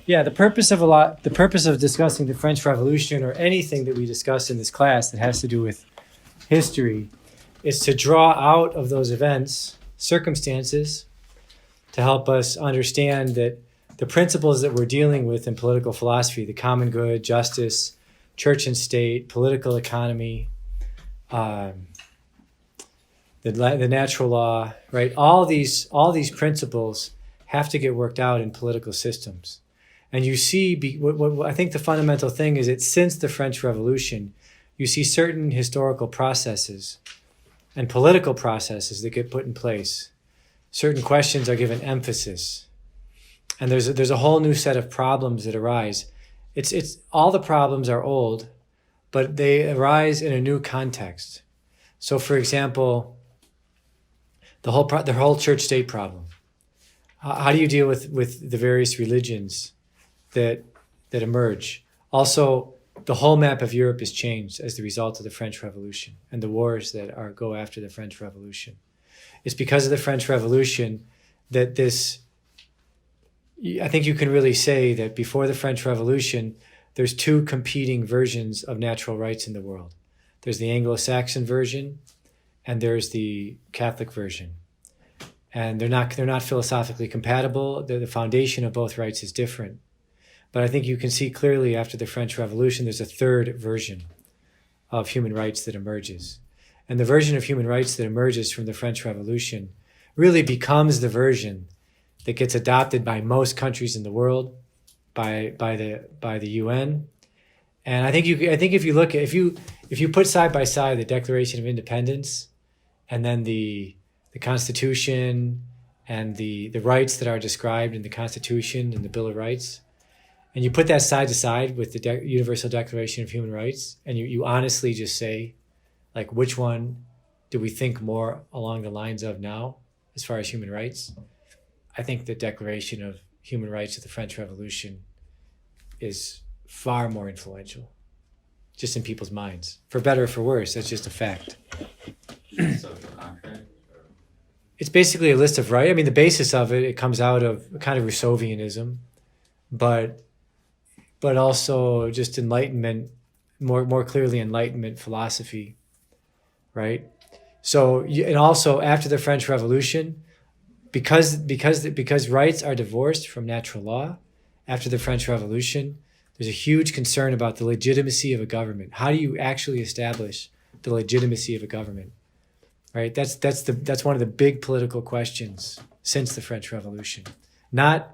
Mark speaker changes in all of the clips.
Speaker 1: Yeah, the purpose of discussing the French Revolution or anything that we discuss in this class that has to do with history is to draw out of those events circumstances to help us understand that the principles that we're dealing with in political philosophy, the common good, justice, church and state, political economy, the natural law, right? All these principles have to get worked out in political systems. And you see, what I think the fundamental thing is that since the French Revolution, you see certain historical processes and political processes that get put in place. Certain questions are given emphasis. And there's a whole new set of problems that arise. It's all the problems are old, but they arise in a new context. So, for example, the whole church-state problem. How do you deal with the various religions that emerge? Also, the whole map of Europe is changed as the result of the French Revolution and the wars that go after the French Revolution. It's because of the French Revolution that I think you can really say that before the French Revolution, there's two competing versions of natural rights in the world. There's the Anglo-Saxon version and there's the Catholic version. And they're not philosophically compatible. The foundation of both rights is different. But I think you can see clearly after the French Revolution, there's a third version of human rights that emerges. And the version of human rights that emerges from the French Revolution really becomes the version that gets adopted by most countries in the world, by the UN. And I think if you put side by side the Declaration of Independence and then the Constitution and the rights that are described in the Constitution and the Bill of Rights, and you put that side to side with the Universal Declaration of Human Rights, and you honestly just say, like, which one do we think more along the lines of now as far as human rights? I think the Declaration of Human Rights of the French Revolution is far more influential, just in people's minds. For better or for worse, that's just a fact. It's basically a list of rights. I mean, the basis of it comes out of kind of Rousseauianism, but also just Enlightenment, more clearly Enlightenment philosophy, right? So, and also after the French Revolution, because rights are divorced from natural law, after the French Revolution, there's a huge concern about the legitimacy of a government. How do you actually establish the legitimacy of a government? Right? That's one of the big political questions since the French Revolution. Not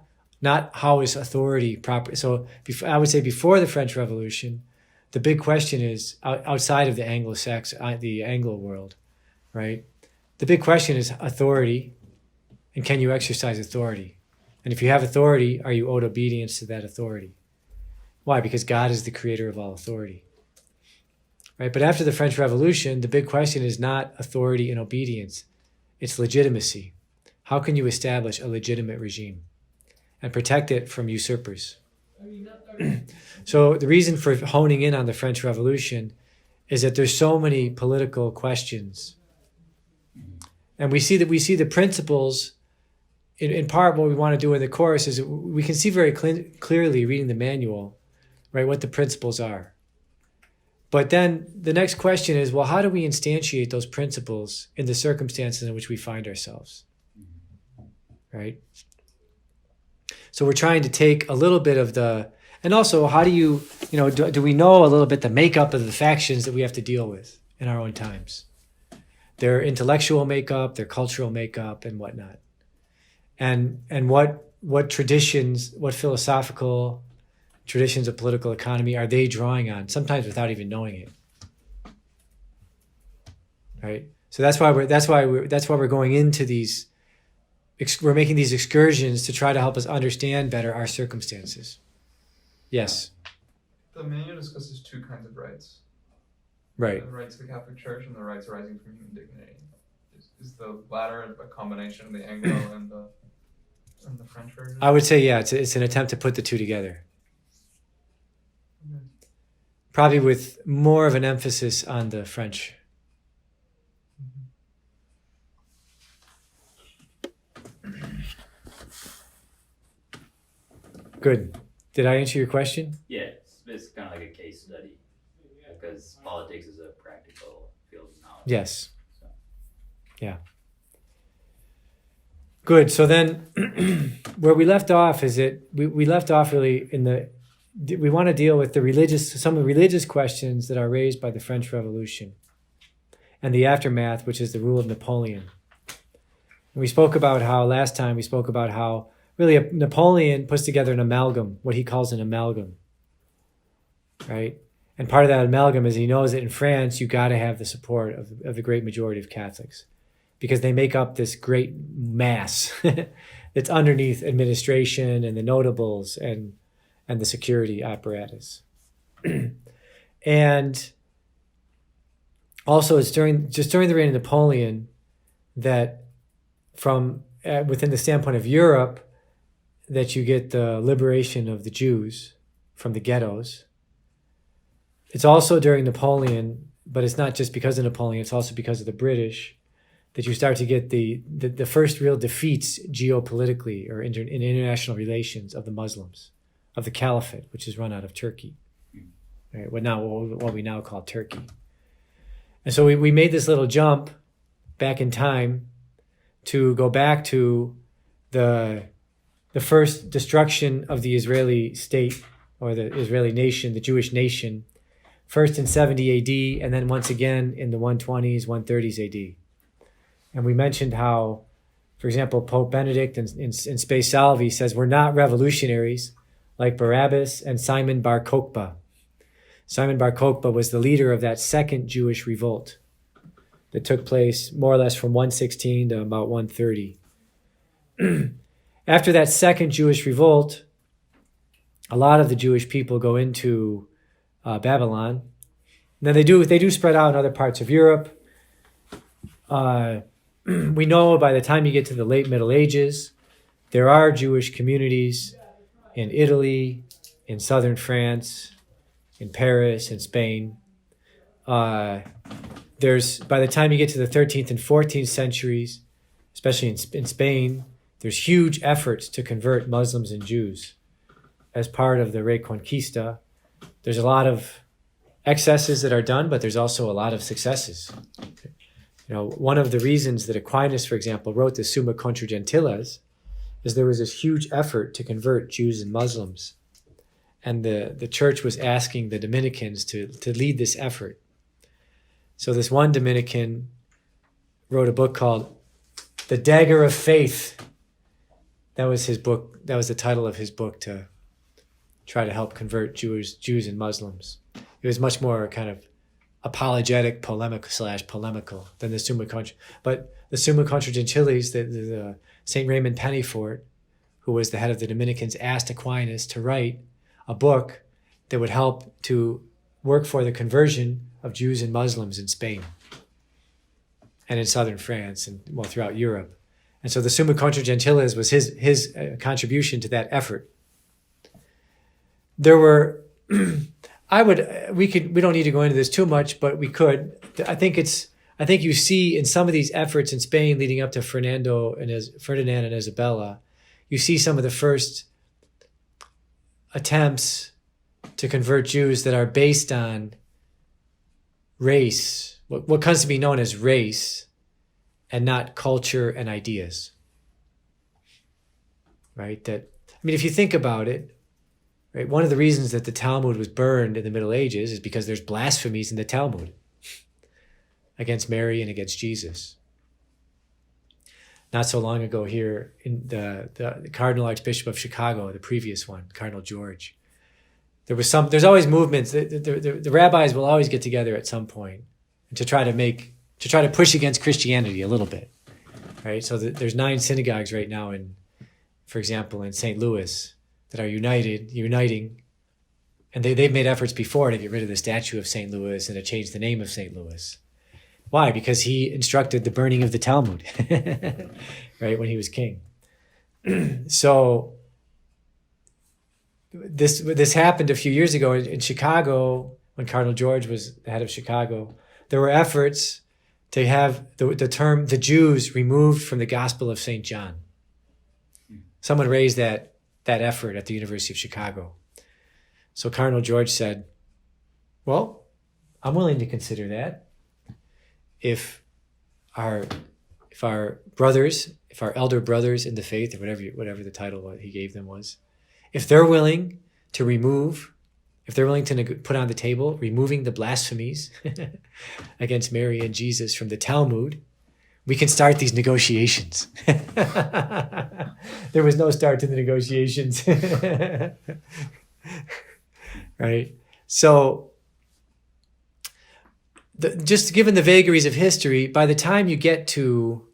Speaker 1: how is authority proper. So I would say before the French Revolution, the big question is outside of the Anglo world, right? The big question is authority, and can you exercise authority? And if you have authority, are you owed obedience to that authority? Why? Because God is the creator of all authority. Right? But after the French Revolution, the big question is not authority and obedience. It's legitimacy. How can you establish a legitimate regime and protect it from usurpers? So the reason for honing in on the French Revolution is that there's so many political questions. And we see the principles, in part what we want to do in the course is we can see very clearly reading the manual, right, what the principles are. But then the next question is, well, how do we instantiate those principles in the circumstances in which we find ourselves, right? So we're trying to take a little bit of and also how do do we know a little bit the makeup of the factions that we have to deal with in our own times? Their intellectual makeup, their cultural makeup, and whatnot. And what traditions, what philosophical traditions of political economy are they drawing on, sometimes without even knowing it, right? So that's why we're going into these. We're making these excursions to try to help us understand better our circumstances. Yes.
Speaker 2: The manual discusses two kinds of rights.
Speaker 1: Right.
Speaker 2: The rights of the Catholic Church and the rights arising from human dignity. Is the latter a combination of the Anglo and the French version?
Speaker 1: I would say, yeah, it's an attempt to put the two together. Probably with more of an emphasis on the French. Good. Did I answer your question?
Speaker 3: Yeah, it's kind of like a case study because politics is a practical field of knowledge.
Speaker 1: Yes.
Speaker 3: So.
Speaker 1: Yeah. Good. So then where we left off is that we left off really we want to deal with some of the religious questions that are raised by the French Revolution and the aftermath, which is the rule of Napoleon. And we spoke about how really Napoleon puts together an amalgam, what he calls an amalgam, right? And part of that amalgam is he knows that in France, you got to have the support of the great majority of Catholics because they make up this great mass that's underneath administration and the notables and the security apparatus. And also it's during the reign of Napoleon that from within the standpoint of Europe, that you get the liberation of the Jews from the ghettos. It's also during Napoleon, but it's not just because of Napoleon, it's also because of the British, that you start to get the first real defeats geopolitically or in international relations of the Muslims, of the Caliphate, which is run out of Turkey, right? What we now call Turkey. And so we made this little jump back in time to go back to the first destruction of the Israeli state or the Israeli nation, the Jewish nation, first in 70 AD and then once again in the 120s, 130s AD. And we mentioned how, for example, Pope Benedict in Spe Salvi says we're not revolutionaries like Barabbas and Simon Bar Kokhba. Simon Bar Kokhba was the leader of that second Jewish revolt that took place more or less from 116 to about 130. After that second Jewish revolt, a lot of the Jewish people go into Babylon. Now they do spread out in other parts of Europe. We know by the time you get to the late Middle Ages, there are Jewish communities in Italy, in southern France, in Paris, in Spain. There's by the time you get to the 13th and 14th centuries, especially in Spain, there's huge efforts to convert Muslims and Jews as part of the Reconquista. There's a lot of excesses that are done, but there's also a lot of successes. You know, one of the reasons that Aquinas, for example, wrote the Summa Contra Gentiles is there was this huge effort to convert Jews and Muslims. And the church was asking the Dominicans to lead this effort. So this one Dominican wrote a book called The Dagger of Faith. That was his book. That was the title of his book to try to help convert Jews and Muslims. It was much more kind of apologetic, polemical than the Summa Contra. But the Summa Contra Gentiles, the St. Raymond Pennyfort, who was the head of the Dominicans, asked Aquinas to write a book that would help to work for the conversion of Jews and Muslims in Spain and in southern France and throughout Europe. And so the Summa Contra Gentiles was his contribution to that effort. There were, we don't need to go into this too much, but we could. I think you see in some of these efforts in Spain leading up to Ferdinand and Isabella, you see some of the first attempts to convert Jews that are based on race, what comes to be known as race, and not culture and ideas. Right? If you think about it, right, one of the reasons that the Talmud was burned in the Middle Ages is because there's blasphemies in the Talmud against Mary and against Jesus. Not so long ago here, in the Cardinal Archbishop of Chicago, the previous one, Cardinal George, there's always movements. The rabbis will always get together at some point to try to push against Christianity a little bit, right? So there's 9 synagogues right now for example, in St. Louis that are uniting, and they've made efforts before to get rid of the statue of St. Louis and to change the name of St. Louis. Why? Because he instructed the burning of the Talmud, right, when he was king. So this happened a few years ago in Chicago when Cardinal George was the head of Chicago. There were efforts to have the term the Jews removed from the Gospel of St. John. Someone raised that effort at the University of Chicago. So Cardinal George said, well, I'm willing to consider that. If our elder brothers in the faith, or whatever the title he gave them was, if they're willing to put on the table, removing the blasphemies against Mary and Jesus from the Talmud, we can start these negotiations. There was no start to the negotiations. Right? So, just given the vagaries of history, by the time you get to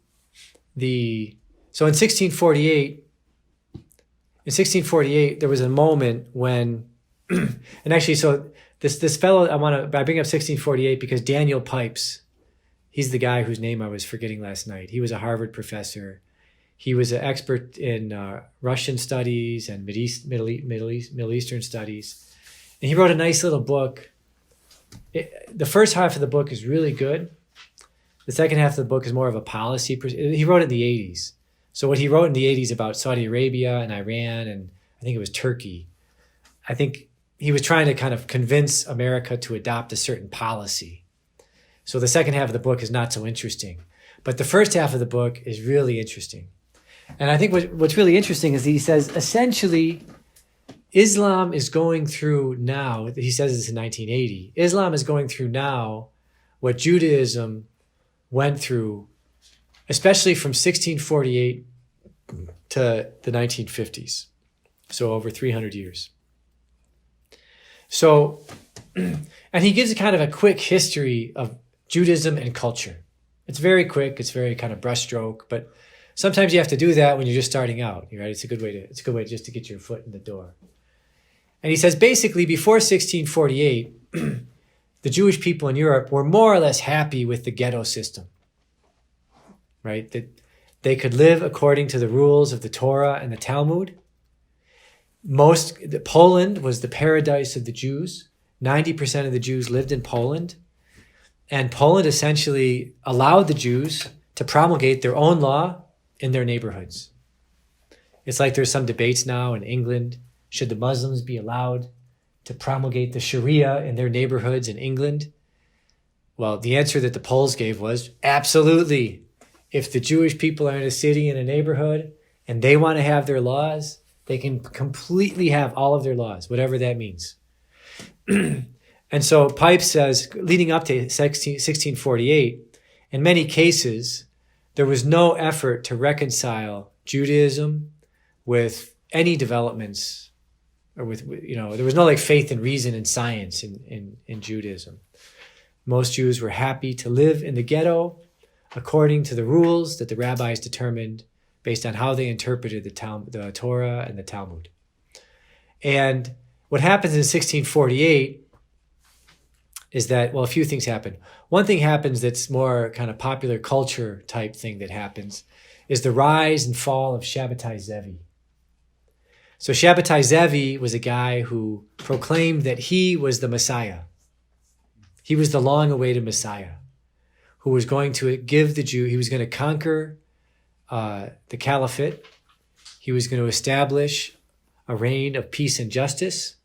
Speaker 1: so in 1648, there was a moment when, and actually, so this fellow, I bring up 1648 because Daniel Pipes, he's the guy whose name I was forgetting last night. He was a Harvard professor. He was an expert in Russian studies and Middle Eastern studies. And he wrote a nice little book. The first half of the book is really good. The second half of the book is more of a policy. He wrote it in the 80s. So what he wrote in the 80s about Saudi Arabia and Iran, and I think it was Turkey, I think he was trying to kind of convince America to adopt a certain policy. So the second half of the book is not so interesting. But the first half of the book is really interesting. And I think what's really interesting is he says, essentially, Islam is going through now, he says this in 1980, Islam is going through now what Judaism went through, especially from 1648 to the 1950s. So over 300 years. So, and he gives a kind of a quick history of Judaism and culture. It's very quick, it's very kind of brushstroke, but sometimes you have to do that when you're just starting out, right? It's a good way just to get your foot in the door. And he says, basically, before 1648, the Jewish people in Europe were more or less happy with the ghetto system, right? That they could live according to the rules of the Torah and the Talmud. Poland was the paradise of the Jews. 90% of the Jews lived in Poland. And Poland essentially allowed the Jews to promulgate their own law in their neighborhoods. It's like there's some debates now in England. Should the Muslims be allowed to promulgate the Sharia in their neighborhoods in England? Well, the answer that the Poles gave was absolutely. If the Jewish people are in a city, in a neighborhood, and they want to have their laws, they can completely have all of their laws, whatever that means. And so Pipes says, leading up to 1648, in many cases, there was no effort to reconcile Judaism with any developments, or with, there was no like faith and reason and science in Judaism. Most Jews were happy to live in the ghetto according to the rules that the rabbis determined based on how they interpreted the Torah and the Talmud. And what happens in 1648 is that, well, a few things happen. One thing happens that's more kind of popular culture type thing that happens is the rise and fall of Shabbatai Zevi. So Shabbatai Zevi was a guy who proclaimed that he was the Messiah. He was the long-awaited Messiah who was going to give he was going to conquer the caliphate. He was going to establish a reign of peace and justice.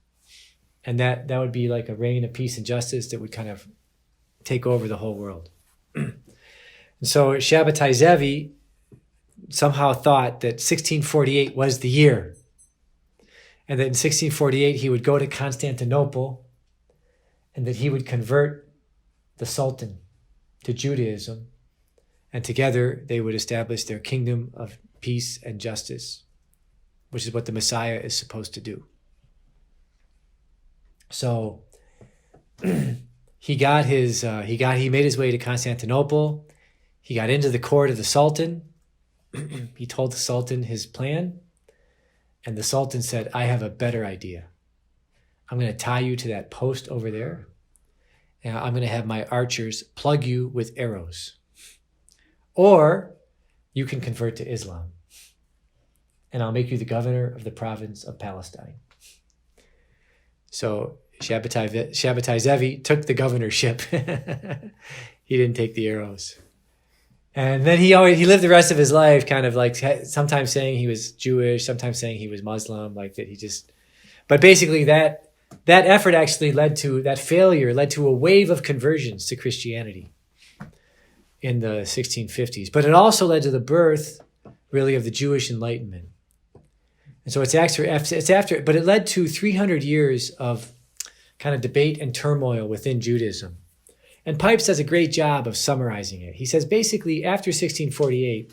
Speaker 1: And that would be like a reign of peace and justice that would kind of take over the whole world. And so Shabbatai Zevi somehow thought that 1648 was the year. And that in 1648 he would go to Constantinople and that he would convert the Sultan to Judaism. And together they would establish their kingdom of peace and justice, which is what the Messiah is supposed to do. So he made his way to Constantinople. He got into the court of the Sultan. He told the Sultan his plan. And the Sultan said, I have a better idea. I'm going to tie you to that post over there. And I'm going to have my archers plug you with arrows. Or you can convert to Islam. And I'll make you the governor of the province of Palestine. So Shabbatai Zevi took the governorship. He didn't take the arrows. And then he lived the rest of his life kind of like sometimes saying he was Jewish, sometimes saying he was Muslim, like that he just, but basically that that effort actually that failure led to a wave of conversions to Christianity in the 1650s. But it also led to the birth, really, of the Jewish Enlightenment. And so it's after, but it led to 300 years of kind of debate and turmoil within Judaism. And Pipes does a great job of summarizing it. He says basically after 1648,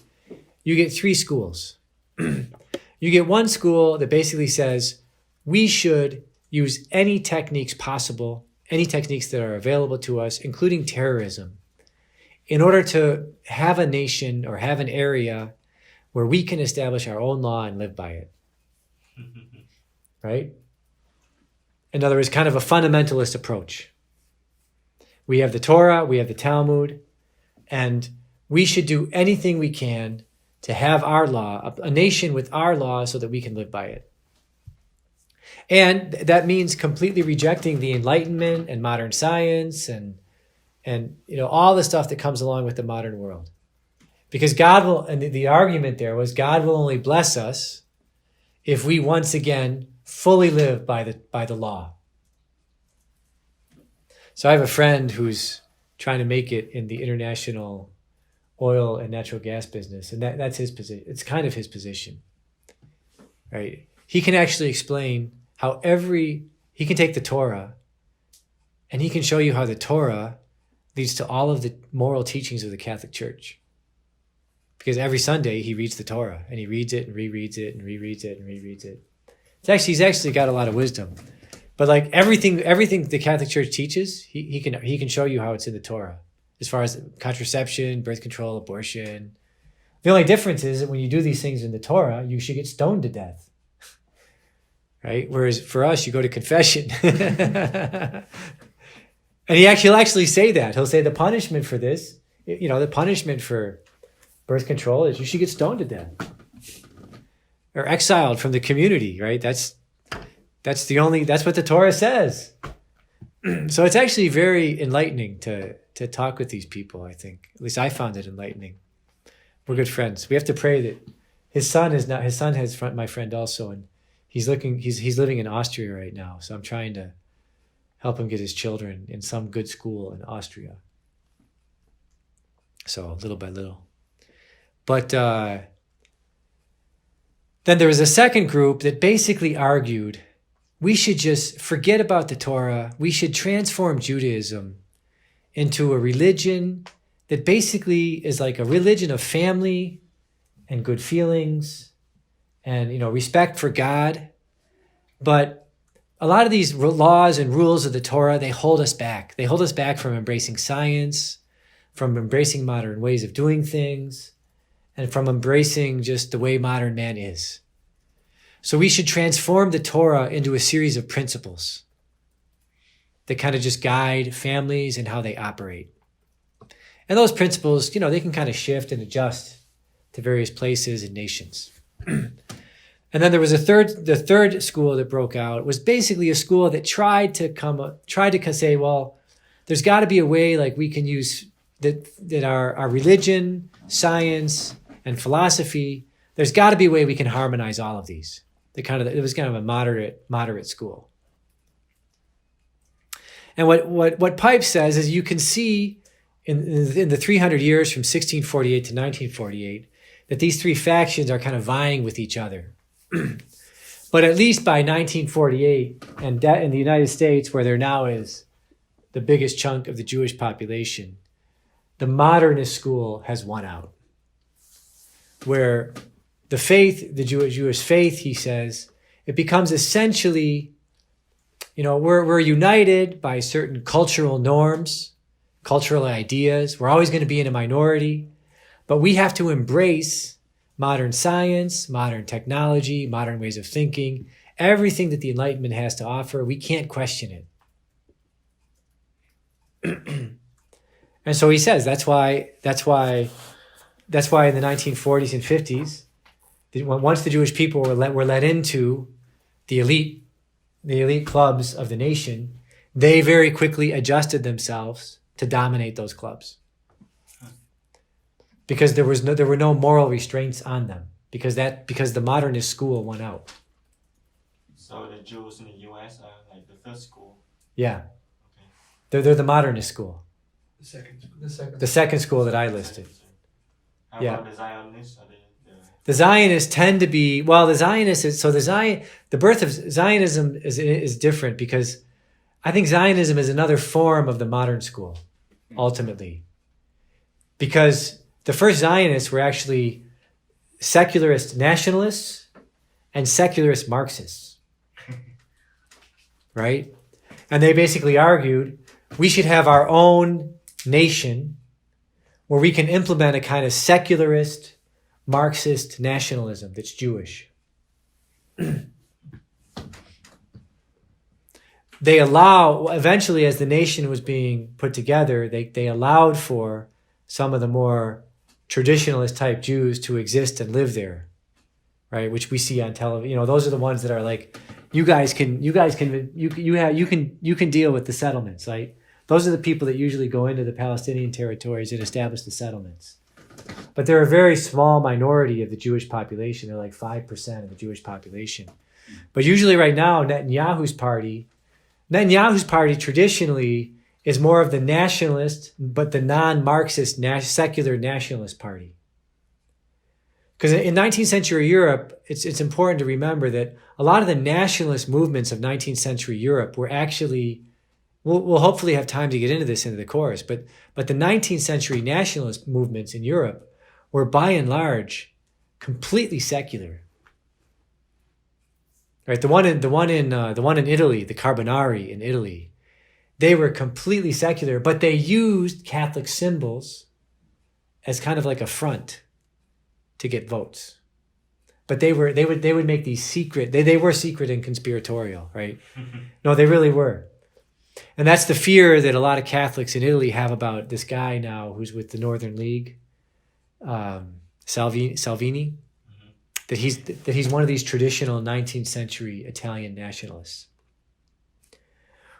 Speaker 1: you get three schools. You get one school that basically says we should use any techniques possible, any techniques that are available to us, including terrorism, in order to have a nation or have an area where we can establish our own law and live by it. Right? In other words, kind of a fundamentalist approach. We have the Torah, we have the Talmud, and we should do anything we can to have our law, a nation with our law so that we can live by it. And that means completely rejecting the Enlightenment and modern science and all the stuff that comes along with the modern world. Because God will, and the argument there was God will only bless us if we once again fully live by the law. So I have a friend who's trying to make it in the international oil and natural gas business, and that's his position. It's kind of his position, right? He can actually explain how he can take the Torah and he can show you how the Torah leads to all of the moral teachings of the Catholic Church. Because every Sunday he reads the Torah and he reads it and rereads it and rereads it and rereads it. He's actually got a lot of wisdom. But like everything the Catholic Church teaches, he can show you how it's in the Torah. As far as contraception, birth control, abortion. The only difference is that when you do these things in the Torah, you should get stoned to death. Right? Whereas for us, you go to confession. And he'll actually say that. He'll say the punishment for this, the punishment for birth control is you should get stoned to death. Or exiled from the community, right? That's what the Torah says. So it's actually very enlightening to talk with these people, I think. At least I found it enlightening. We're good friends. We have to pray that his son has my friend also, and he's living in Austria right now. So I'm trying to help him get his children in some good school in Austria. So little by little. But then there was a second group that basically argued we should just forget about the Torah. We should transform Judaism into a religion that basically is like a religion of family and good feelings and, respect for God. But a lot of these laws and rules of the Torah, they hold us back. They hold us back from embracing science, from embracing modern ways of doing things, and from embracing just the way modern man is. So we should transform the Torah into a series of principles that kind of just guide families and how they operate. And those principles, they can kind of shift and adjust to various places and nations. And then there was the third school that broke out was basically a school that tried to say, well, there's got to be a way like we can use that our religion, science, and philosophy, there's got to be a way we can harmonize all of these. It was kind of a moderate school. And what Pipes says is you can see in the 300 years from 1648 to 1948 that these three factions are kind of vying with each other. But at least by 1948, and that in the United States, where there now is the biggest chunk of the Jewish population, the modernist school has won out. Where the faith, the Jewish faith, he says, it becomes essentially, we're united by certain cultural norms, cultural ideas. We're always going to be in a minority, but we have to embrace modern science, modern technology, modern ways of thinking, everything that the Enlightenment has to offer. We can't question it. And so he says that's why in the 1940s and 50s, once the Jewish people were let into the elite clubs of the nation, they very quickly adjusted themselves to dominate those clubs. Because there were no moral restraints on them. Because the modernist school won out.
Speaker 4: So the Jews in the U.S. are like the third school.
Speaker 1: Yeah,
Speaker 4: Okay.
Speaker 1: they're the modernist school,
Speaker 2: The second.
Speaker 1: the second school that I listed.
Speaker 4: How
Speaker 1: Yeah.
Speaker 4: about the Zionists? Are they
Speaker 1: The Zionists tend to be, well, the Zionists is, so the birth of Zionism is different because I think Zionism is another form of the modern school, ultimately. Because the first Zionists were actually secularist nationalists and secularist Marxists, right? And they basically argued we should have our own nation where we can implement a kind of secularist Marxist nationalism that's Jewish. They allow, eventually as the nation was being put together, they allowed for some of the more traditionalist type Jews to exist and live there, right? Which we see on television. You know, those are the ones that are like, you can deal with the settlements, right? Those are the people that usually go into the Palestinian territories and establish the settlements. But they're a very small minority of the Jewish population. They're like 5% of the Jewish population. But usually right now, Netanyahu's party traditionally is more of the nationalist, but the non-Marxist, secular nationalist party. Because in 19th century Europe, it's important to remember that a lot of the nationalist movements of 19th century Europe were actually, we'll hopefully have time to get into this into the course, but the 19th century nationalist movements in Europe were by and large completely secular. Right, the one in Italy, the Carbonari in Italy, they were completely secular, but they used Catholic symbols as kind of like a front to get votes. But they would make these secret. They were secret and conspiratorial, right? No, they really were. And that's the fear that a lot of Catholics in Italy have about this guy now who's with the Northern League, Salvini. That he's one of these traditional 19th century Italian nationalists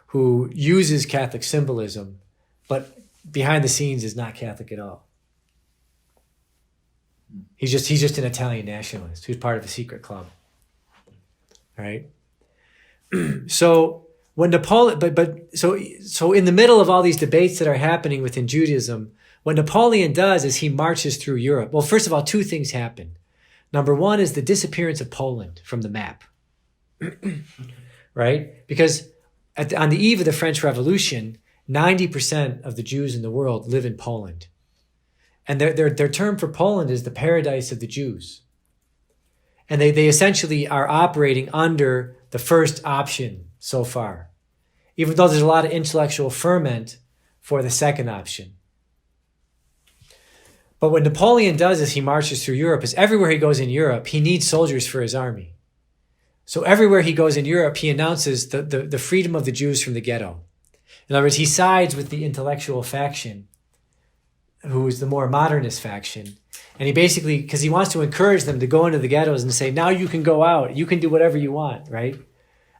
Speaker 1: who uses Catholic symbolism, but behind the scenes is not Catholic at all. He's just an Italian nationalist who's part of a secret club. All right. So when Napoleon, so in the middle of all these debates that are happening within Judaism, what Napoleon does is he marches through Europe. Well, first of all, two things happen. Number one is the disappearance of Poland from the map, right? Because on the eve of the French Revolution, 90% of the Jews in the world live in Poland. And their term for Poland is the paradise of the Jews. And they essentially are operating under the first option so far, even though there's a lot of intellectual ferment for the second option. But what Napoleon does as he marches through Europe is everywhere he goes in Europe, he needs soldiers for his army. So everywhere he goes in Europe, he announces the freedom of the Jews from the ghetto. In other words, he sides with the intellectual faction, who is the more modernist faction. And he basically, because he wants to encourage them to go into the ghettos and say, now you can go out, you can do whatever you want, right?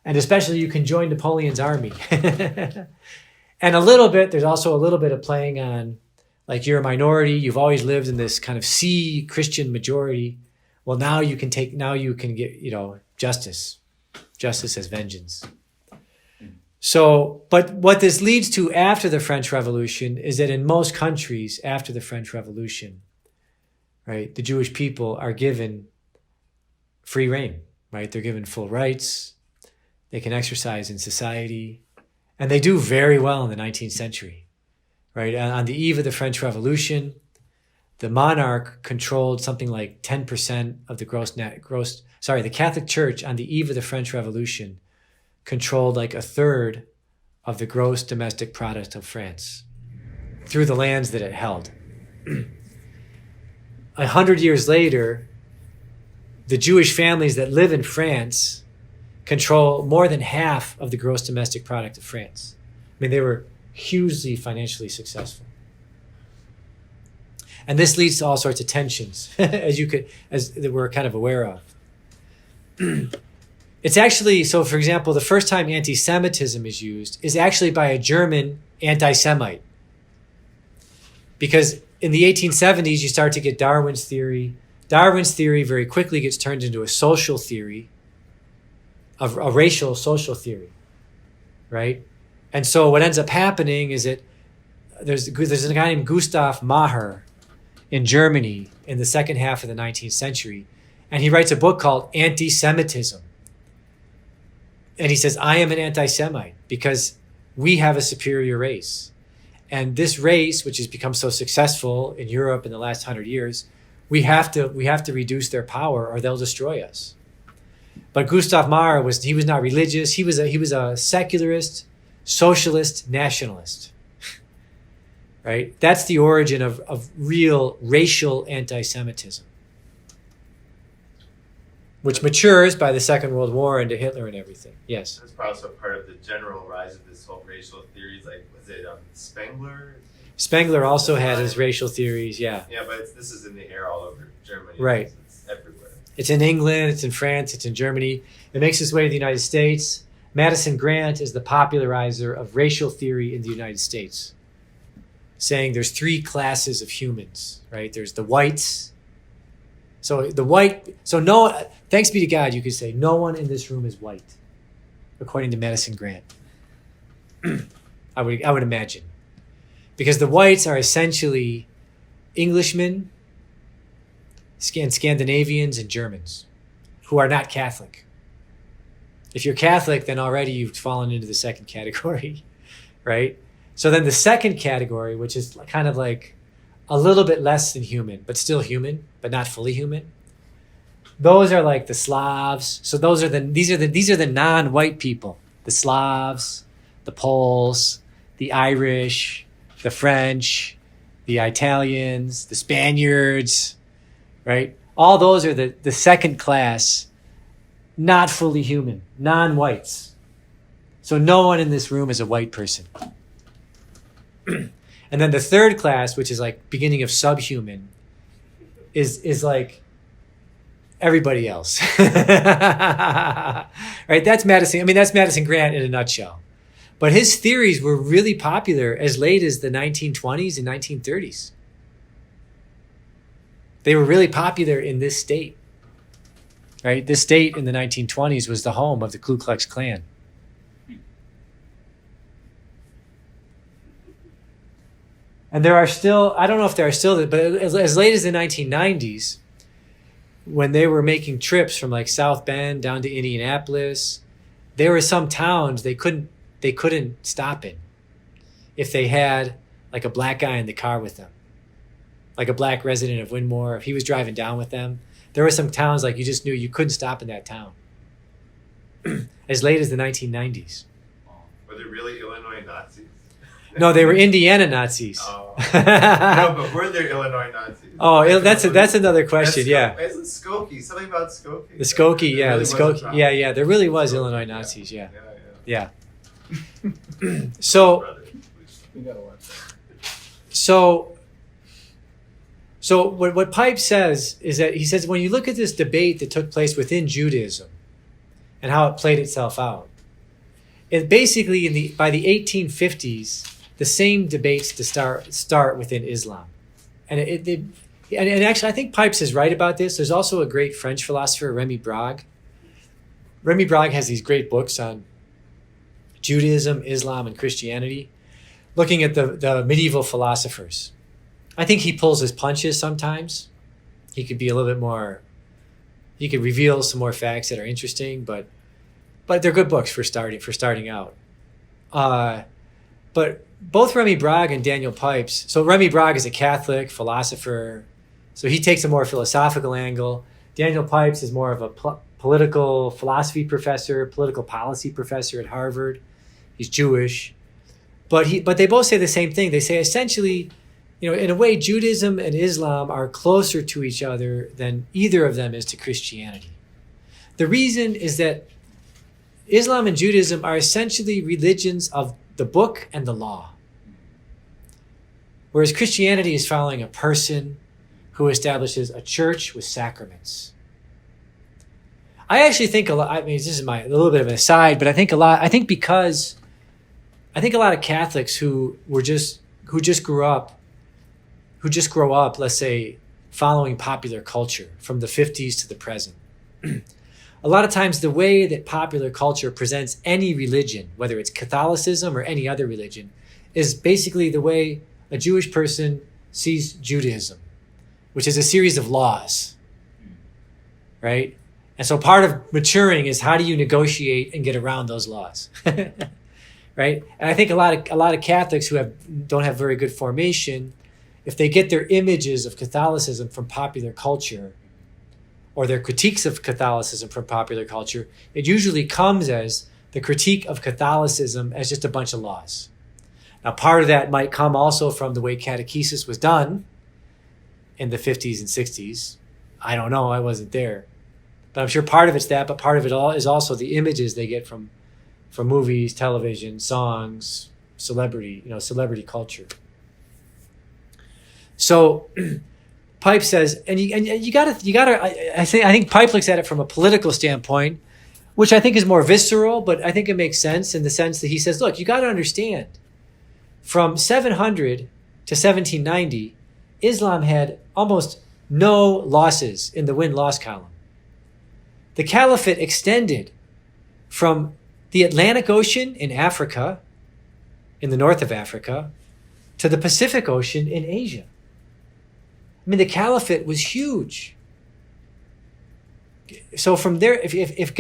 Speaker 1: And especially you can join Napoleon's army. And there's also a little bit of playing on, like, you're a minority, you've always lived in this kind of Christian majority. Well, now you can get, justice as vengeance. So, but what this leads to after the French Revolution is that in most countries after the French Revolution, right, the Jewish people are given free reign, right? They're given full rights. They can exercise in society. And they do very well in the 19th century, right? On the eve of the French Revolution, the monarch controlled something like 10% of the the Catholic Church on the eve of the French Revolution controlled like a third of the gross domestic product of France through the lands that it held. 100 years later, the Jewish families that live in France control more than half of the gross domestic product of France. I mean, they were hugely financially successful. And this leads to all sorts of tensions, as that we're kind of aware of. It's actually, so for example, the first time anti-Semitism is used is actually by a German anti-Semite. Because in the 1870s, you start to get Darwin's theory. Darwin's theory very quickly gets turned into a social theory a racial social theory, right? And so what ends up happening is that there's a guy named Gustav Mahler in Germany in the second half of the 19th century, and he writes a book called Anti-Semitism. And he says, I am an anti-Semite because we have a superior race. And this race, which has become so successful in Europe in the last 100 years, we have to reduce their power or they'll destroy us. But Gustav Mahler was not religious. He was a secularist, socialist, nationalist. Right? That's the origin of real racial anti-Semitism, which matures by the Second World War into Hitler and everything. Yes.
Speaker 5: That's probably also part of the general rise of this whole racial theories. Like, was it Spengler?
Speaker 1: Spengler also had his racial theories. Yeah.
Speaker 5: Yeah, but this is in the air all over Germany.
Speaker 1: Right.
Speaker 5: It's everywhere.
Speaker 1: It's in England. It's in France. It's in Germany. It makes its way to the United States. Madison Grant is the popularizer of racial theory in the United States, saying there's three classes of humans. Right. There's the whites. So thanks be to God, you could say no one in this room is white, according to Madison Grant. I would imagine, because the whites are essentially Englishmen, Scandinavians, and Germans, who are not Catholic. If you're Catholic, then already you've fallen into the second category, right? So then the second category, which is kind of like a little bit less than human, but still human, but not fully human. Those are like the Slavs. So these are the non-white people. The Slavs, the Poles, the Irish, the French, the Italians, the Spaniards, right? All those are the second class, not fully human, non-whites. So no one in this room is a white person. And then the third class, which is like beginning of subhuman, is like everybody else. Right? That's Madison Grant in a nutshell. But his theories were really popular as late as the 1920s and 1930s. They were really popular in this state. Right? This state in the 1920s was the home of the Ku Klux Klan. And there are still, I don't know if there are still, but as late as the 1990s, when they were making trips from like South Bend down to Indianapolis, there were some towns they couldn't stop in if they had like a black guy in the car with them, like a black resident of Winmore. If he was driving down with them, there were some towns like you just knew you couldn't stop in that town. As late as the 1990s.
Speaker 5: Were they really Illinois Nazis?
Speaker 1: No, they were Indiana Nazis.
Speaker 5: Oh. No, but were there Illinois Nazis?
Speaker 1: Oh, that's another question. Yeah.
Speaker 5: Isn't Skokie? Something about Skokie.
Speaker 1: The Skokie, yeah,
Speaker 5: really
Speaker 1: the Skokie, yeah. There really was
Speaker 5: Skokie,
Speaker 1: Illinois Nazis, yeah.
Speaker 5: Yeah.
Speaker 1: So,
Speaker 2: We gotta watch that.
Speaker 1: so what Pipe says is that he says when you look at this debate that took place within Judaism and how it played itself out, it basically by the 1850s, the same debates to start within Islam, and and actually I think Pipes is right about this. There's also a great French philosopher, Remy Brague. Remy Brague has these great books on Judaism, Islam, and Christianity, looking at the medieval philosophers. I think he pulls his punches sometimes. He could be a little bit more. He could reveal some more facts that are interesting, but they're good books for starting out. But both Remy Brague and Daniel Pipes. So Remy Brague is a Catholic philosopher, so he takes a more philosophical angle. Daniel Pipes is more of a political philosophy professor, political policy professor at Harvard. He's Jewish, but they both say the same thing. They say essentially, in a way, Judaism and Islam are closer to each other than either of them is to Christianity. The reason is that Islam and Judaism are essentially religions of the book and the law, whereas Christianity is following a person who establishes a church with sacraments. I actually think a lot. I mean, this is a little bit of an aside, but I think a lot of Catholics who just grow up, let's say, following popular culture from the 50s to the present, a lot of times the way that popular culture presents any religion, whether it's Catholicism or any other religion, is basically the way a Jewish person sees Judaism, which is a series of laws, right? And so part of maturing is how do you negotiate and get around those laws, right? And I think a lot of Catholics who don't have very good formation, if they get their images of Catholicism from popular culture, or their critiques of Catholicism from popular culture, it usually comes as the critique of Catholicism as just a bunch of laws. Now, part of that might come also from the way catechesis was done in the 50s and 60s. I don't know, I wasn't there. But I'm sure part of it's that, but part of it all is also the images they get from movies, television, songs, celebrity culture. So Pipe says, and you gotta. I think Pipe looks at it from a political standpoint, which I think is more visceral, but I think it makes sense in the sense that he says, look, you got to understand, from 700 to 1790, Islam had almost no losses in the win-loss column. The caliphate extended from the Atlantic Ocean in Africa, in the north of Africa, to the Pacific Ocean in Asia. I mean, the caliphate was huge. So from there, if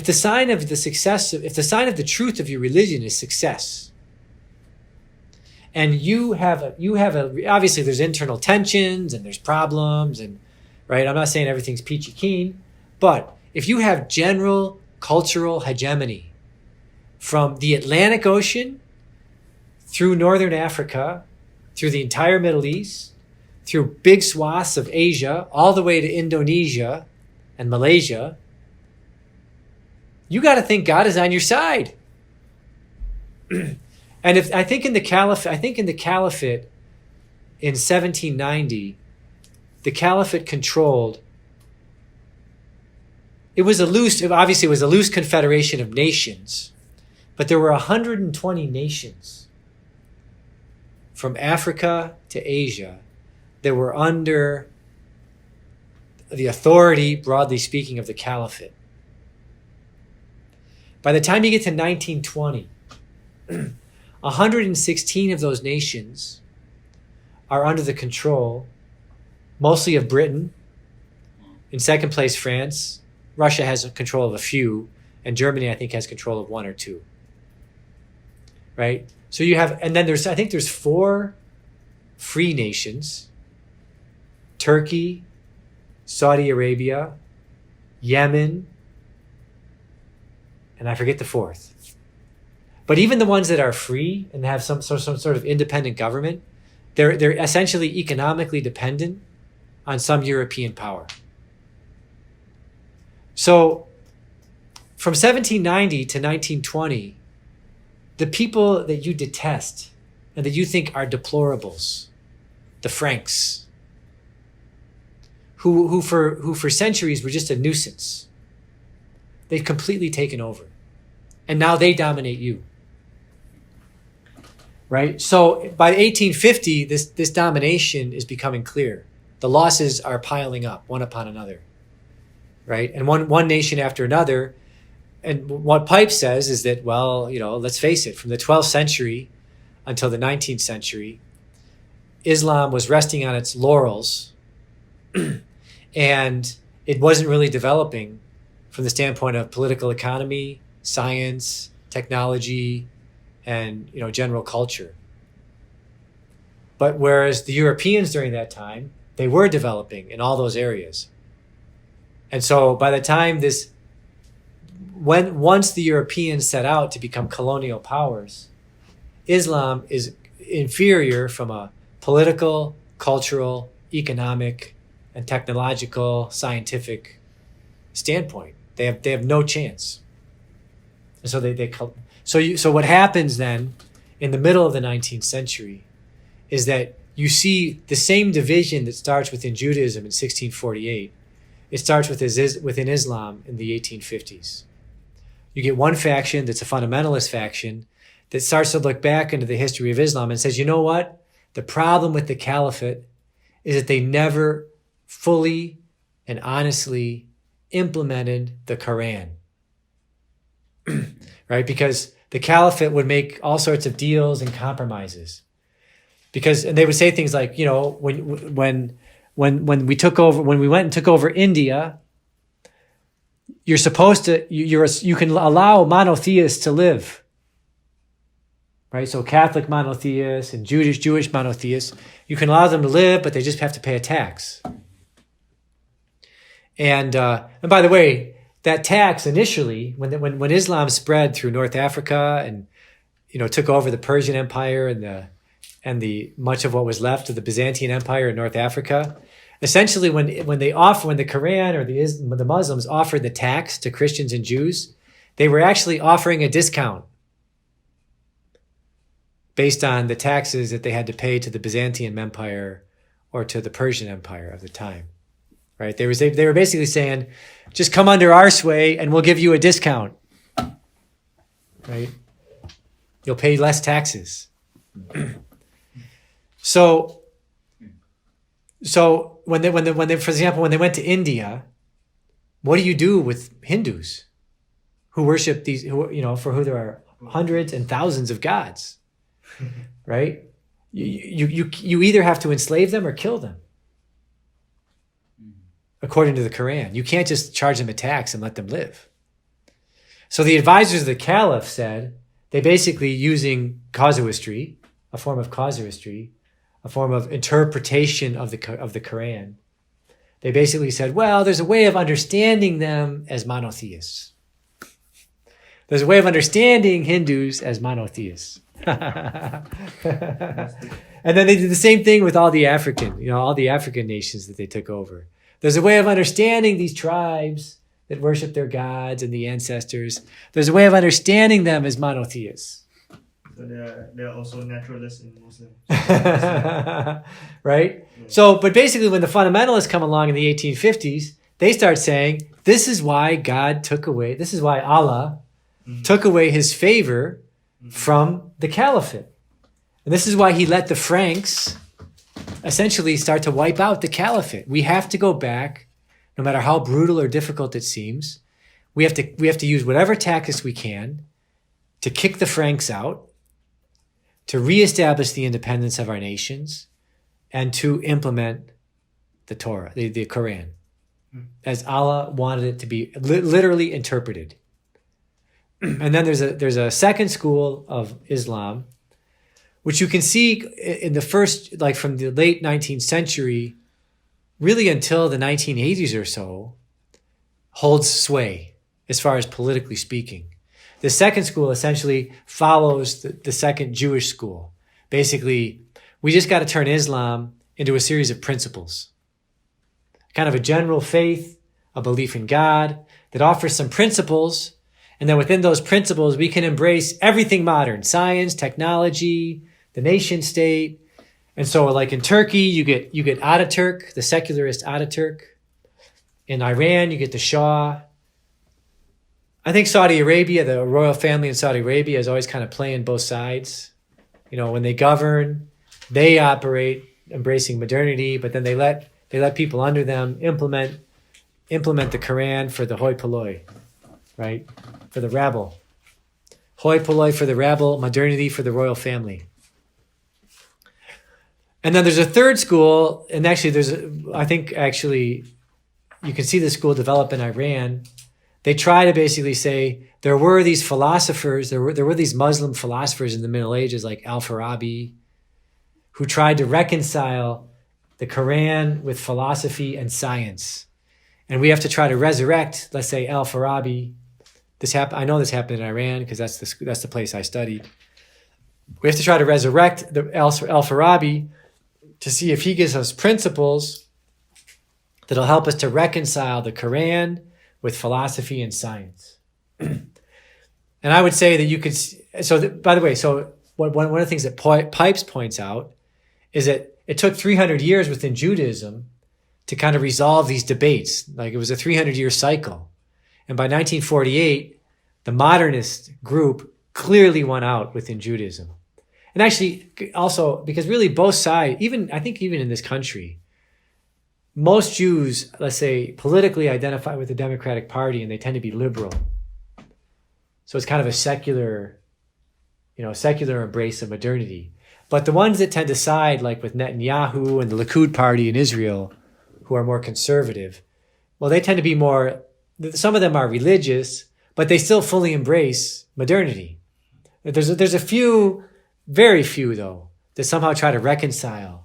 Speaker 1: the sign of the truth of your religion is success, and you have obviously there's internal tensions and there's problems and right. I'm not saying everything's peachy keen, but if you have general cultural hegemony from the Atlantic Ocean through northern Africa, through the entire Middle East, through big swaths of Asia, all the way to Indonesia and Malaysia, you got to think God is on your side. And I think in the caliphate in 1790, the caliphate controlled. It was a loose confederation of nations, but there were 120 nations from Africa to Asia that were under the authority, broadly speaking, of the caliphate. By the time you get to 1920, 116 of those nations are under the control, mostly of Britain. In second place, France. Russia has control of a few, and Germany, I think, has control of one or two. Right? So you have, and then there's 4 free nations: Turkey, Saudi Arabia, Yemen, and I forget the 4th. But even the ones that are free and have some sort of independent government, they're essentially economically dependent on some European power. So from 1790 to 1920, the people that you detest and that you think are deplorables, the Franks, who for centuries were just a nuisance, they've completely taken over. And now they dominate you. Right? So by 1850, this domination is becoming clear. The losses are piling up one upon another. Right? And one nation after another. And what Pipe says is that, well, let's face it, from the 12th century until the 19th century, Islam was resting on its laurels and it wasn't really developing from the standpoint of political economy, science, technology, and general culture. But whereas the Europeans during that time, they were developing in all those areas. And so by the time once the Europeans set out to become colonial powers, Islam is inferior from a political, cultural, economic, and technological, scientific standpoint. They have no chance. And so so what happens then in the middle of the 19th century is that you see the same division that starts within Judaism in 1648. It starts within Islam in the 1850s. You get one faction that's a fundamentalist faction that starts to look back into the history of Islam and says, you know what? The problem with the caliphate is that they never fully and honestly implemented the Quran. Right? Because the caliphate would make all sorts of deals and compromises. And they would say things like, when we went and took over India, you're supposed to, you can allow monotheists to live. Right? So Catholic monotheists and Jewish monotheists, you can allow them to live, but they just have to pay a tax. And by the way, that tax initially, when Islam spread through North Africa and took over the Persian Empire and the much of what was left of the Byzantine Empire in North Africa, essentially when the Quran or the Muslims offered the tax to Christians and Jews, they were actually offering a discount based on the taxes that they had to pay to the Byzantine Empire or to the Persian Empire of the time. Right? They were basically saying, just come under our sway and we'll give you a discount. Right? You'll pay less taxes. So when they, for example, when they went to India, what do you do with Hindus who worship for who there are hundreds and thousands of gods? Right? You either have to enslave them or kill them. According to the Quran. You can't just charge them a tax and let them live. So the advisors of the Caliph said, they basically using casuistry, a form of casuistry, a form of interpretation of the Quran. They basically said, well, there's a way of understanding them as monotheists. There's a way of understanding Hindus as monotheists. And then they did the same thing with all the African nations that they took over. There's a way of understanding these tribes that worship their gods and the ancestors. There's a way of understanding them as monotheists.
Speaker 6: So they're also naturalists in Muslim.
Speaker 1: Right?
Speaker 6: Yeah.
Speaker 1: So, but basically when the fundamentalists come along in the 1850s, they start saying, this is why Allah took away his favor from the caliphate. And this is why he let the Franks essentially start to wipe out the caliphate. We have to go back, no matter how brutal or difficult it seems. We have to use whatever tactics we can to kick the Franks out, to reestablish the independence of our nations, and to implement the Torah, the Quran, as Allah wanted it to be literally interpreted. And then there's a second school of Islam, which you can see in the first, like from the late 19th century, really until the 1980s or so, holds sway as far as politically speaking. The second school essentially follows the second Jewish school. Basically, we just got to turn Islam into a series of principles. Kind of a general faith, a belief in God that offers some principles, and then within those principles, we can embrace everything modern, science, technology, the nation state. And so like in Turkey, you get Ataturk, the secularist Ataturk. In Iran, you get the Shah. I think Saudi Arabia, the royal family in Saudi Arabia is always kind of playing both sides. When they govern, they operate embracing modernity, but then they let people under them implement the Quran for the hoi polloi, right? For the rabble. Hoi polloi for the rabble, modernity for the royal family. And then there's a third school, and actually you can see the school develop in Iran. They try to basically say there were these philosophers, there were these Muslim philosophers in the Middle Ages like Al-Farabi, who tried to reconcile the Quran with philosophy and science. And we have to try to resurrect, let's say, Al-Farabi. I know this happened in Iran because that's the place I studied. We have to try to resurrect Al-Farabi to see if he gives us principles that'll help us to reconcile the Quran with philosophy and science. And I would say that you could, by the way, one of the things that Pipes points out is that it took 300 years within Judaism to kind of resolve these debates. Like it was a 300-year cycle. And by 1948, the modernist group clearly won out within Judaism. And actually also, because really both sides, even in this country, most Jews, let's say, politically identify with the Democratic Party, and they tend to be liberal. So it's kind of a secular embrace of modernity. But the ones that tend to side, like with Netanyahu and the Likud party in Israel, who are more conservative, well, they tend to be more, some of them are religious, but they still fully embrace modernity. There's a few, very few though, that somehow try to reconcile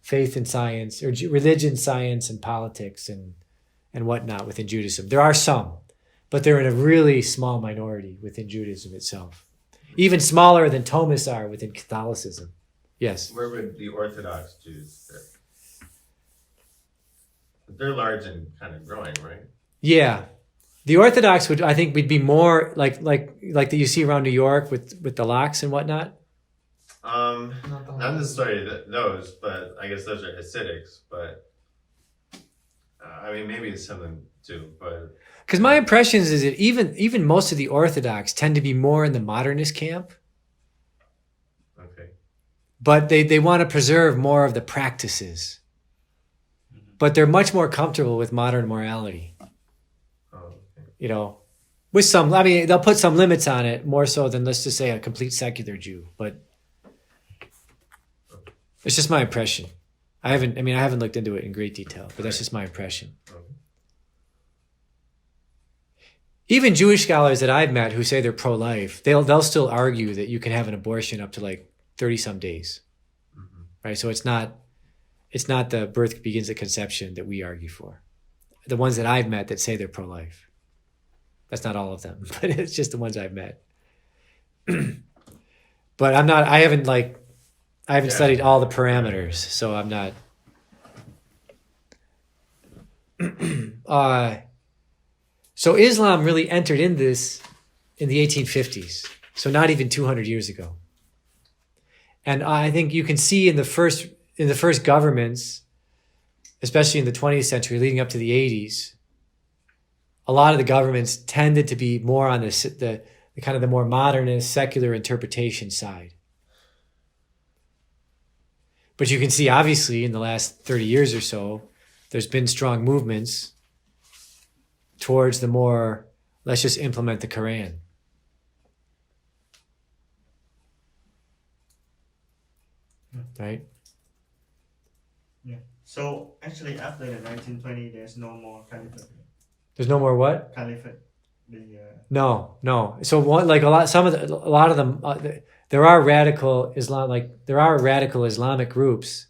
Speaker 1: faith and science, or religion, science, and politics and whatnot within Judaism. There are some, but they're in a really small minority within Judaism itself. Even smaller than Thomists are within Catholicism. Yes.
Speaker 5: Where would the Orthodox Jews fit? They're large and kind of growing, right?
Speaker 1: Yeah. The Orthodox would be more like that you see around New York with the locks and whatnot.
Speaker 5: Not necessarily those, but I guess those are Hasidics. But I mean, maybe it's something too. But
Speaker 1: because my impression is that even most of the Orthodox tend to be more in the modernist camp,
Speaker 5: okay,
Speaker 1: but they want to preserve more of the practices. But they're much more comfortable with modern morality.
Speaker 5: oh, okay.
Speaker 1: You know, with some, I mean, they'll put some limits on it more so than, let's just say, a complete secular Jew. But it's just my impression. I haven't looked into it in great detail, but that's just my impression.
Speaker 5: Okay.
Speaker 1: Even Jewish scholars that I've met who say they're pro-life, they'll still argue that you can have an abortion up to like 30 some days, right? So it's not the birth begins at conception that we argue for. The ones that I've met that say they're pro-life. That's not all of them, but it's just the ones I've met. But I haven't studied all the parameters, so I'm not. So Islam really entered in this in the 1850s, so not even 200 years ago. And I think you can see in the first governments, especially in the 20th century leading up to the 80s, a lot of the governments tended to be more on the kind of the more modernist, secular interpretation side. But you can see, obviously, in the last 30 years or so, there's been strong movements towards the more, let's just implement the Quran. Right?
Speaker 6: Yeah. So actually, after the 1920, there's no more caliphate.
Speaker 1: There's no more what?
Speaker 6: Caliphate.
Speaker 1: No. So what, like a lot of them, there are radical Islamic groups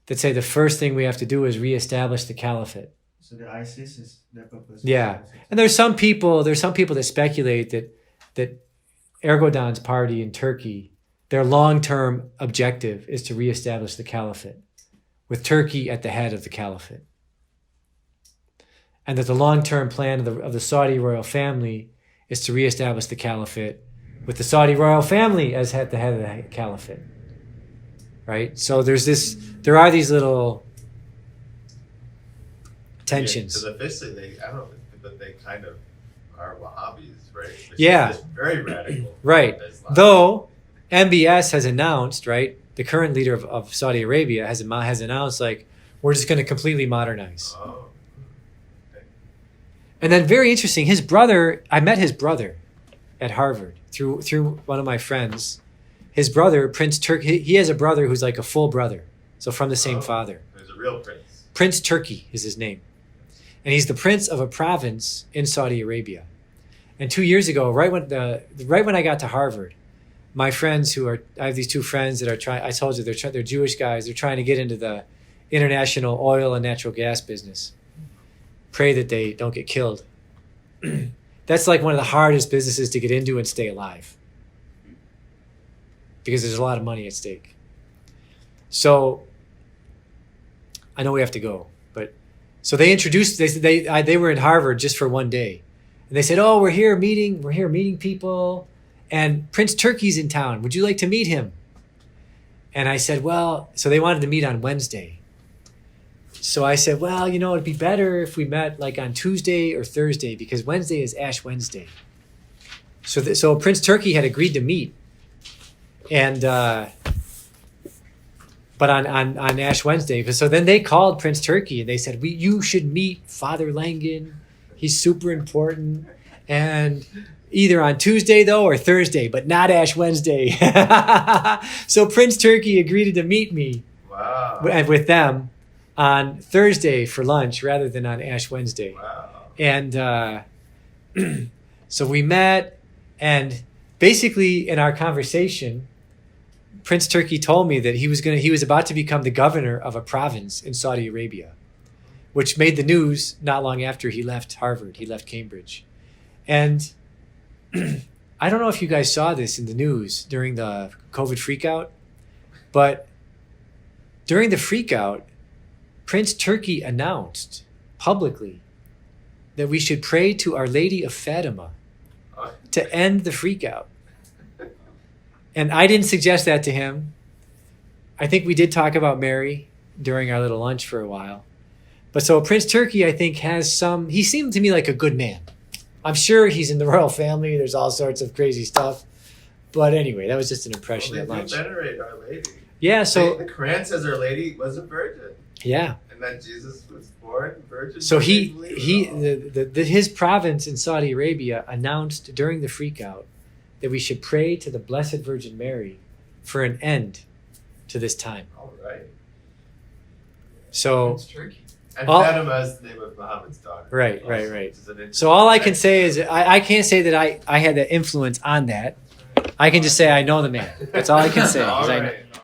Speaker 1: that say the first thing we have to do is reestablish the caliphate.
Speaker 6: So the ISIS is their purpose.
Speaker 1: Yeah, and there's some people that speculate that Erdogan's party in Turkey, their long-term objective is to reestablish the caliphate, with Turkey at the head of the caliphate, and that the long-term plan of the Saudi royal family is to reestablish the caliphate, with the Saudi royal family as at the head of the caliphate. Right. So there are these little tensions.
Speaker 5: Because officially, but they kind of are Wahhabis, right? Which
Speaker 1: Yeah.
Speaker 5: is very radical.
Speaker 1: Right.
Speaker 5: Islam.
Speaker 1: Though MBS has announced, right, the current leader of Saudi Arabia has announced, like, we're just going to completely modernize.
Speaker 5: Oh. Okay.
Speaker 1: And then very interesting, I met his brother at Harvard through one of my friends. His brother, Prince Turki, he has a brother who's like a full brother, so from the same father.
Speaker 5: There's a real prince.
Speaker 1: Prince Turki is his name. And he's the prince of a province in Saudi Arabia. And 2 years ago, right when I got to Harvard, my friends I have these two friends that are trying, I told you, they're Jewish guys, they're trying to get into the international oil and natural gas business. Pray that they don't get killed. That's like one of the hardest businesses to get into and stay alive, because there's a lot of money at stake. So I know we have to go, but so they introduced, they were in Harvard just for one day, and they said, "Oh, we're here meeting people, and Prince Turki's in town. Would you like to meet him?" And I said, "Well," so they wanted to meet on Wednesday. So I said, "Well, it'd be better if we met like on Tuesday or Thursday, because Wednesday is Ash Wednesday." So Prince Turki had agreed to meet. And but on Ash Wednesday. So then they called Prince Turkey and they said, you should meet Father Langen. He's super important. And either on Tuesday, though, or Thursday, but not Ash Wednesday. So Prince Turkey agreed to meet me with them on Thursday for lunch rather than on Ash Wednesday.
Speaker 5: Wow.
Speaker 1: And so we met, and basically in our conversation, Prince Turkey told me that he was about to become the governor of a province in Saudi Arabia, which made the news not long after he left Harvard. He left Cambridge. And I don't know if you guys saw this in the news during the COVID freakout, but during the freakout, Prince Turkey announced publicly that we should pray to Our Lady of Fatima to end the freakout. And I didn't suggest that to him. I think we did talk about Mary during our little lunch for a while. But so Prince Turkey, I think, he seemed to me like a good man. I'm sure he's in the royal family. There's all sorts of crazy stuff. But anyway, that was just an impression at lunch.
Speaker 5: They venerate Our Lady.
Speaker 1: Yeah, so...
Speaker 5: The Quran says Our Lady was a virgin.
Speaker 1: Yeah.
Speaker 5: And that Jesus was born virgin.
Speaker 1: So his province in Saudi Arabia announced during the freakout that we should pray to the Blessed Virgin Mary for an end to this time.
Speaker 5: All right.
Speaker 1: So...
Speaker 2: Prince Turkey.
Speaker 5: And
Speaker 1: All-
Speaker 5: Fatima is the name of Muhammad's daughter.
Speaker 1: Right.
Speaker 5: Which is an interesting
Speaker 1: So all I can
Speaker 5: fact.
Speaker 1: say is I can't say that I had that influence on that. I can just say I know the man. That's all I can say. 'cause
Speaker 5: All
Speaker 1: I know-
Speaker 5: right.